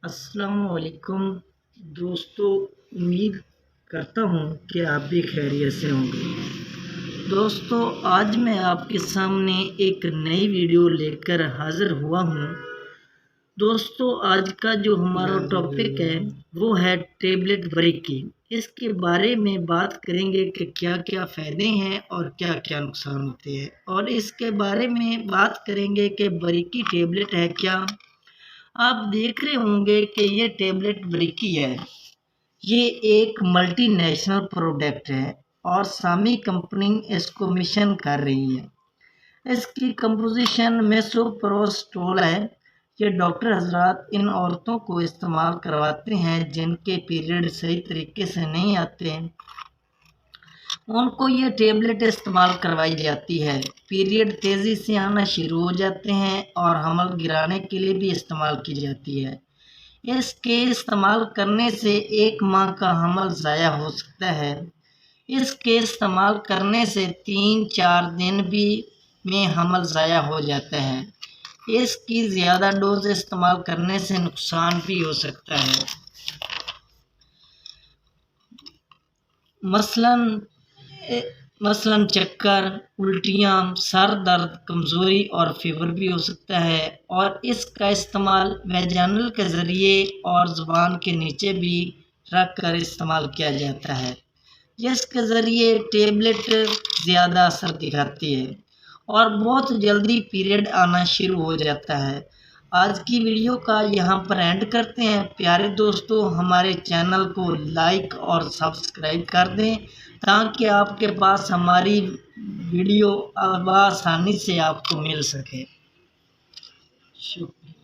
السلام علیکم دوستو، امید کرتا ہوں کہ آپ بھی خیریت سے ہوں گے۔ دوستو، آج میں آپ کے سامنے ایک نئی ویڈیو لے کر حاضر ہوا ہوں۔ دوستو، آج کا جو ہمارا ٹاپک ہے وہ ہے ٹیبلٹ بریکی۔ اس کے بارے میں بات کریں گے کہ کیا کیا فائدے ہیں اور کیا کیا نقصان ہوتے ہیں، اور اس کے بارے میں بات کریں گے کہ بریکی ٹیبلٹ ہے کیا۔ آپ دیکھ رہے ہوں گے کہ یہ ٹیبلٹ بریکی ہے۔ یہ ایک ملٹی نیشنل پروڈکٹ ہے اور سامی کمپنی اس کو مشن کر رہی ہے۔ اس کی کمپوزیشن میسوپروسٹول ہے۔ یہ ڈاکٹر حضرات ان عورتوں کو استعمال کرواتے ہیں جن کے پیریڈ صحیح طریقے سے نہیں آتے، ان کو یہ ٹیبلٹ استعمال کروائی جاتی ہے۔ پیریڈ تیزی سے آنا شروع ہو جاتے ہیں اور حمل گرانے کے لیے بھی استعمال کی جاتی ہے۔ اس کے استعمال کرنے سے 1 ماہ کا حمل ضائع ہو سکتا ہے۔ اس کے استعمال کرنے سے 3-4 دن میں حمل ضائع ہو جاتا ہے۔ اس کی زیادہ ڈوز استعمال کرنے سے نقصان بھی ہو سکتا ہے، مثلاً چکر، الٹیاں، سر درد، کمزوری اور فیور بھی ہو سکتا ہے۔ اور اس کا استعمال ویجائنل کے ذریعے اور زبان کے نیچے بھی رکھ کر استعمال کیا جاتا ہے، جس کے ذریعے ٹیبلٹ زیادہ اثر دکھاتی ہے اور بہت جلدی پیریڈ آنا شروع ہو جاتا ہے۔ آج کی ویڈیو کا یہاں پر اینڈ کرتے ہیں۔ پیارے دوستو، ہمارے چینل کو لائک اور سبسکرائب کر دیں تاکہ آپ کے پاس ہماری ویڈیو بآسانی سے آپ کو مل سکے۔ شکریہ۔